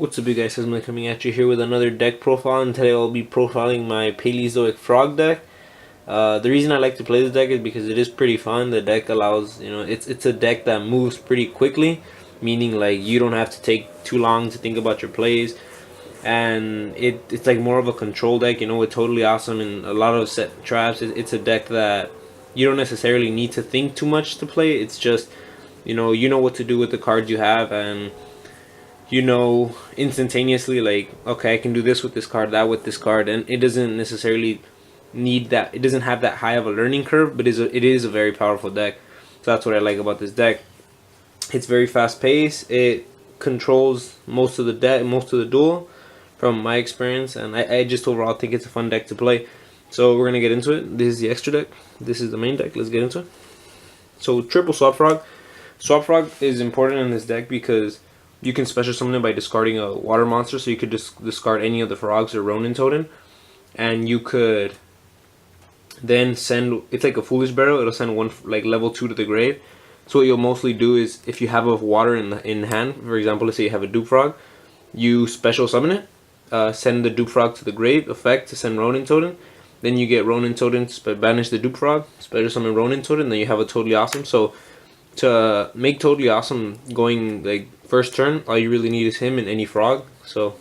What's up, you guys? I'm coming at you here with another deck profile, and today I'll be profiling my Paleozoic frog deck. The reason I like to play this deck is because it is pretty fun. The deck allows, it's a deck that moves pretty quickly, meaning like you don't have to take too long to think about your plays, and it's like more of a control deck. It's totally awesome in a lot of set traps. It's a deck that you don't necessarily need to think too much to play. It's just, you know what to do with the cards you have, and instantaneously, like, okay, I can do this with this card, that with this card, and it doesn't necessarily need that. It doesn't have that high of a learning curve, but it is a very powerful deck. So that's what I like about this deck. It's very fast paced. It controls most of the duel, from my experience, and I just overall think it's a fun deck to play. So we're gonna get into it. This is the extra deck. This is the main deck. Let's get into it. So triple Swap Frog. Swap Frog is important in this deck because you can special summon it by discarding a water monster, so you could just discard any of the frogs or Ronin Totin, and you could then send, it's like a Foolish Barrel, it'll send one like level 2 to the grave. So what you'll mostly do is, if you have a water in hand, for example, let's say you have a Dupe Frog, you special summon it, send the Dupe Frog to the grave, effect to send Ronin Totin, then you get Ronin Totin to banish the Dupe Frog, special summon Ronin Totin, then you have a Totally Awesome. So to make Totally Awesome going like first turn, all you really need is him and any frog. So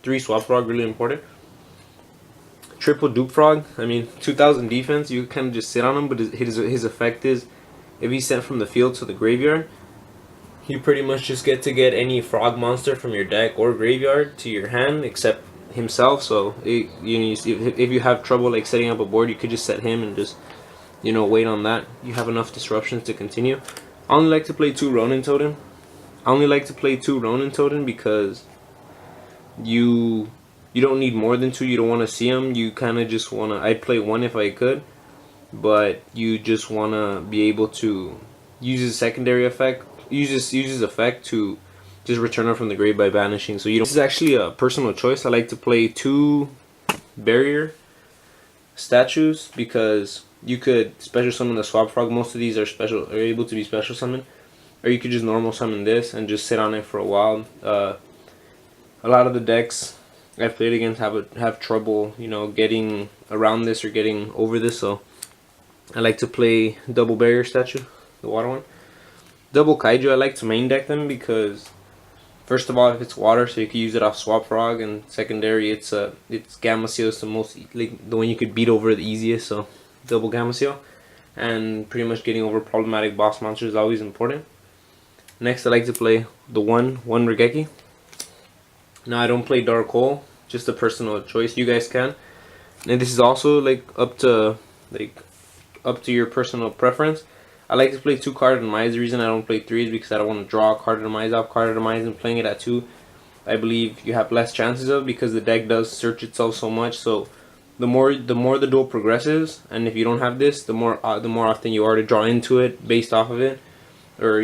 3 Swap Frog, really important. Triple Dupe Frog, I mean 2000 defense, you kind of just sit on him, but his effect is, if he's sent from the field to the graveyard, you pretty much just get to get any frog monster from your deck or graveyard to your hand except himself. So if you have trouble like setting up a board, you could just set him and just wait on that. You have enough disruptions to continue. I only like to play 2 Ronin Totin. Because you don't need more than 2. You don't want to see them. You kind of just want to, I'd play 1 if I could, but you just want to be able to use his secondary effect, use his effect to just return her from the grave by banishing. So this is actually a personal choice. I like to play 2 barrier statues because you could special summon the Swap Frog. Most of these are able to be special summoned. Or you could just normal summon this and just sit on it for a while. A lot of the decks I've played against have trouble, getting around this or getting over this. So I like to play double barrier statue, the water one. Double kaiju, I like to main deck them because, first of all, if it's water, so you can use it off Swap Frog, and secondary, it's Gamma Seal is the most, like, the one you could beat over the easiest. So double Gamma Seal, and pretty much getting over problematic boss monsters is always important. Next, I like to play the one Regeki. Now, I don't play Dark Hole, just a personal choice. You guys can, and this is also like up to your personal preference. I like to play 2 Cartomizer. The reason I don't play 3 is because I don't want to draw Cartomizer off Cartomizer, and playing it at 2, I believe you have less chances of, because the deck does search itself so much. So the more the duel progresses, and if you don't have this, the more often you are to draw into it based off of it. Or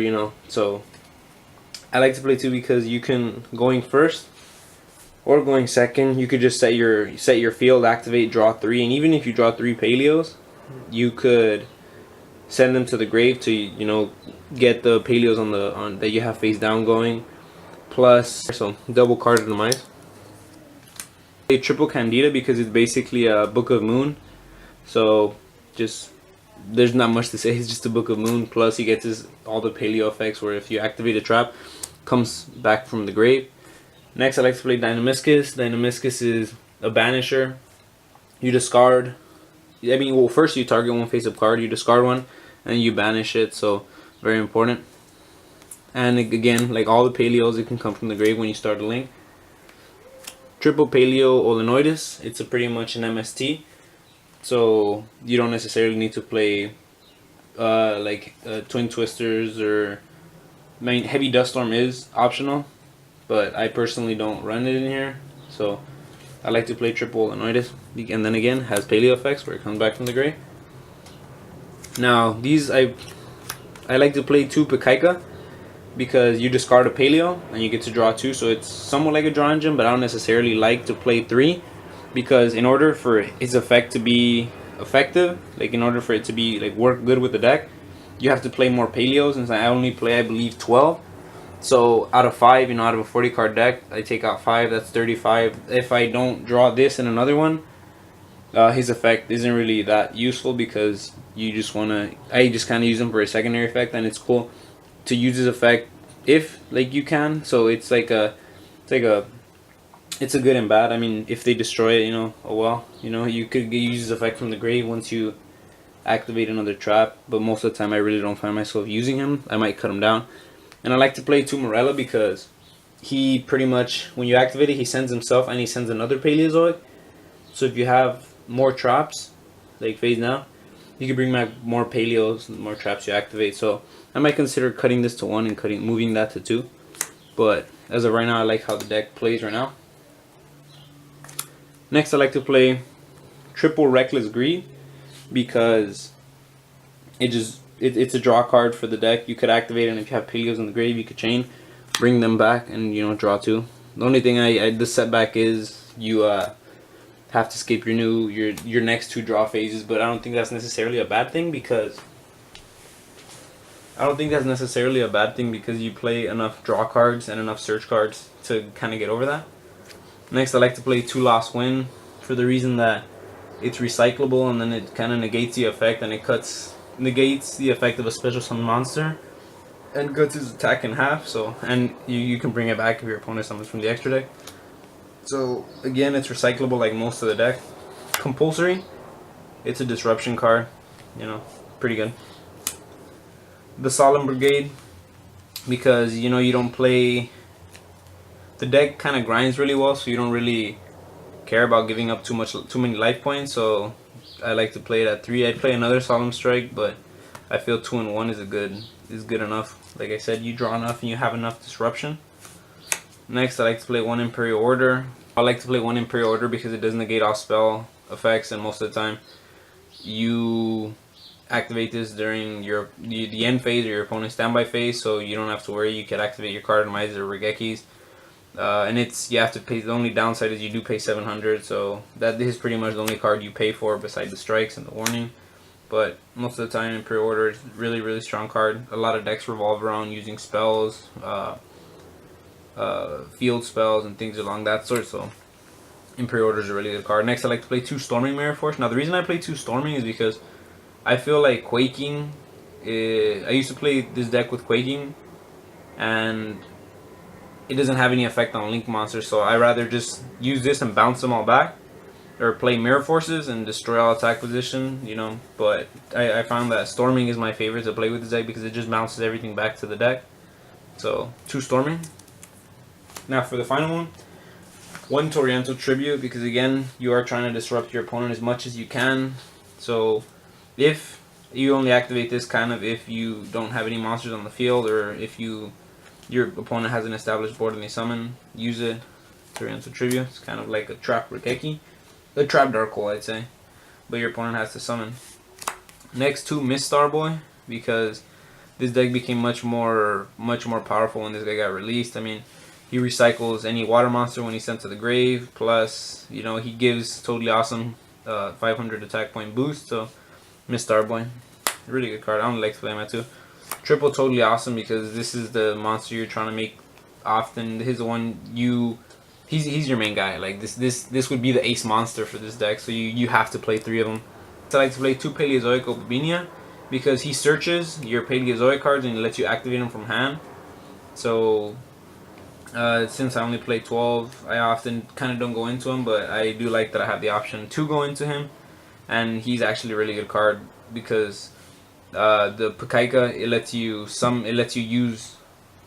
so I like to play 2 because you can, going first or going second, you could just set your field, activate, draw 3, and even if you draw 3 Paleos, you could send them to the grave to get the Paleos on that you have face down going. Plus, so double Cartomize. A triple Candida because it's basically a Book of Moon. So just, there's not much to say. It's just a Book of Moon. Plus, he gets all the Paleo effects where if you activate a trap, comes back from the grave. Next, I like to play Dynamiscus. Dynamiscus is a banisher. You discard. First you target 1 face-up card. You discard 1, and you banish it. So very important. And again, like all the Paleos, it can come from the grave when you start a link. Triple Paleo Olenoidus. It's pretty much an MST. So you don't necessarily need to play Twin Twisters, or Heavy Dust Storm is optional, but I personally don't run it in here. So I like to play triple Annoint, and then again has Paleo effects where it comes back from the grave. Now these I like to play 2 Pacaya because you discard a Paleo and you get to draw 2, so it's somewhat like a draw engine, but I don't necessarily like to play 3. Because in order for his effect to be effective, like in order for it to be work good with the deck, you have to play more Paleos, and I only play, I believe, 12. So out of 5, you know, out of a 40 card deck, I take out 5. That's 35. If I don't draw this and another one, his effect isn't really that useful because you just wanna. I just kind of use him for a secondary effect, and it's cool to use his effect if like you can. So it's like a, it's a good and bad. I mean, if they destroy it, you know, oh well. You know, you could use his effect from the grave once you activate another trap. But most of the time, I really don't find myself using him. I might cut him down. And I like to play 2 Morella because he pretty much, when you activate it, he sends himself and he sends another Paleozoic. So if you have more traps, like phase now, you can bring back more Paleos, the more traps you activate. So I might consider cutting this to 1 and moving that to 2. But as of right now, I like how the deck plays right now. Next, I like to play triple Reckless Greed because it's a draw card for the deck. You could activate it, and if you have Paleos in the grave, you could chain, bring them back, and you know, draw 2. The only thing the setback is you have to skip your next 2 draw phases, but I don't think that's necessarily a bad thing because you play enough draw cards and enough search cards to kind of get over that. Next, I like to play 2 Lost Win for the reason that it's recyclable, and then it kind of negates the effect, and it negates the effect of a special summon monster and cuts his attack in half. So, and you can bring it back if your opponent summons from the extra deck. So again, it's recyclable like most of the deck. Compulsory, it's a disruption card, you know, pretty good. The Solemn Brigade, because you know you don't play, the deck kind of grinds really well, so you don't really care about giving up too many life points. So I like to play it at 3. I'd play another Solemn Strike, but I feel 2 and 1 is good enough. Like I said, you draw enough and you have enough disruption. Next, I like to play 1 Imperial Order. I like to play 1 Imperial Order because it does negate all spell effects, and most of the time you activate this during the end phase or your opponent's standby phase, so you don't have to worry. You can activate your Cartomizer or Regekis. And you have to pay. The only downside is you do pay 700, so that is pretty much the only card you pay for beside the strikes and the warning. But most of the time, Imperial Order is really strong card. A lot of decks revolve around using spells, field spells, and things along that sort. So Imperial Order is a really good card. Next, I like to play 2 Stormy Mirror Force. Now, the reason I play 2 Stormy is because I feel like Quaking. I used to play this deck with Quaking, and it doesn't have any effect on Link monsters, so I rather just use this and bounce them all back, or play Mirror Forces and destroy all attack position, you know. But I found that Storming is my favorite to play with this deck because it just bounces everything back to the deck. So 2 Storming. Now for the final one, 1 Oriental Tribute, because again, you are trying to disrupt your opponent as much as you can. So if you only activate this kind of if you don't have any monsters on the field, or if your opponent has an established board and they summon, use it. Oriental Tribute. It's kind of like a trap Regeki. A trap Dark Hole, I'd say. But your opponent has to summon. Next, 2 Mist Star Boy, because this deck became much more powerful when this guy got released. I mean, he recycles any water monster when he's sent to the grave. Plus, you know, he gives totally awesome 500 attack point boost. So, Mist Star Boy. Really good card. I only like to play him at 2. Triple Totally Awesome because this is the monster you're trying to make often. He's the one he's your main guy. Like this would be the ace monster for this deck, so you have to play 3 of them. So I like to play 2 Paleozoic Minya because he searches your Paleozoic cards and lets you activate them from hand. So since I only play 12, I often kind of don't go into him, but I do like that I have the option to go into him, and he's actually a really good card because the Pacaya, it lets you use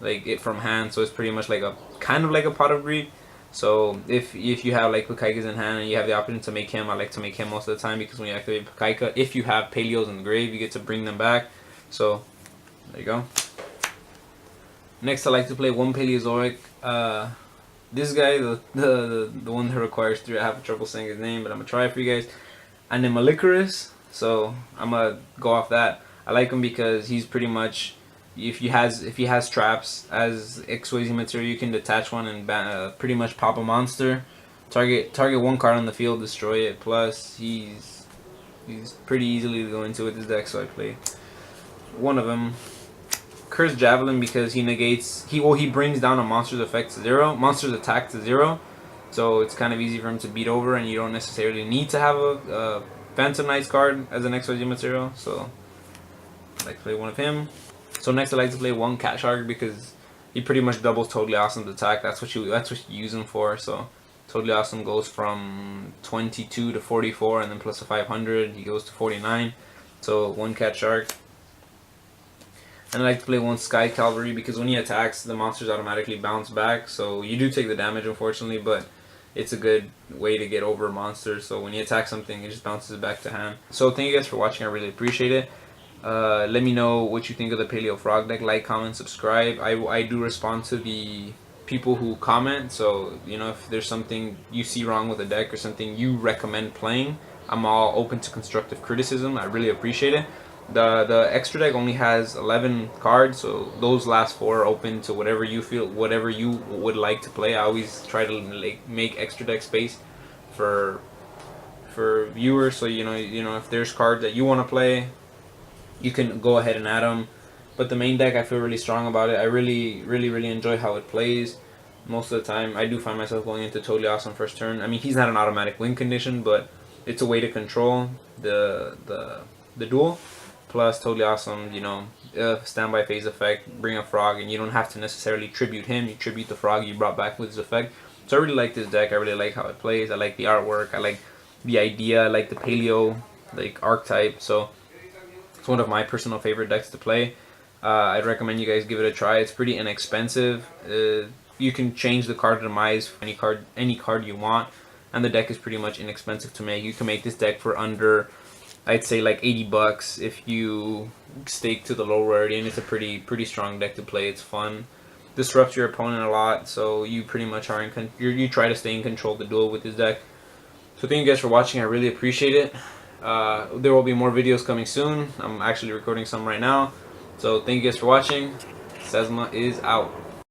like it from hand, so it's pretty much like a kind of like a Pot of Greed. So if you have like Pacayas in hand and you have the option to make him, I like to make him most of the time because when you activate Pacaya, if you have Paleos in the grave, you get to bring them back. So there you go. Next, I like to play 1 Paleozoic. This guy, the one that requires 3, I have trouble saying his name, but I'm gonna try it for you guys. And then Icarus. So I'm gonna go off that. I like him because he's pretty much, if he has traps as X-Wazy material, you can detach one and pretty much pop a monster, target 1 card on the field, destroy it. Plus he's pretty easily to go into with this deck, so I play 1 of them. Curse Javelin because he negates he brings down a monster's effect to 0, monster's attack to 0, so it's kind of easy for him to beat over, and you don't necessarily need to have a Phantom Knights card as an XYZ material. So I like to play one of him. So next I like to play one Cat Shark because he pretty much doubles Totally Awesome's attack. That's what you use him for. So Totally Awesome goes from 22 to 44, and then plus a 500, he goes to 49. So one Cat Shark. And I like to play one Sky Calvary because when he attacks, the monsters automatically bounce back. So you do take the damage, unfortunately, but it's a good way to get over monsters. So when you attack something, it just bounces back to hand. So thank you guys for watching. I really appreciate it. Let me know what you think of the Paleo Frog deck. Like, comment, subscribe. I do respond to the people who comment. So, you know, if there's something you see wrong with the deck or something you recommend playing, I'm all open to constructive criticism. I really appreciate it. The extra deck only has 11 cards, so those last 4 are open to whatever you feel, whatever you would like to play. I always try to like make extra deck space for viewers, so you know if there's cards that you want to play, you can go ahead and add them. But the main deck, I feel really strong about it. I really enjoy how it plays. Most of the time, I do find myself going into Totally Awesome first turn. I mean, he's not an automatic win condition, but it's a way to control the duel. Plus, Totally Awesome, you know, standby phase effect, bring a frog, and you don't have to necessarily tribute him. You tribute the frog you brought back with his effect. So I really like this deck. I really like how it plays. I like the artwork. I like the idea. I like the paleo like archetype. So it's one of my personal favorite decks to play. I'd recommend you guys give it a try. It's pretty inexpensive. You can change the card demise for any card you want, and the deck is pretty much inexpensive to make. You can make this deck for under, I'd say, like 80 bucks if you stake to the low rarity, and it's a pretty strong deck to play. It's fun, disrupts your opponent a lot, so you pretty much are you try to stay in control of the duel with this deck. So thank you guys for watching. I really appreciate it. There will be more videos coming soon. I'm actually recording some right now. So thank you guys for watching. Sesma is out.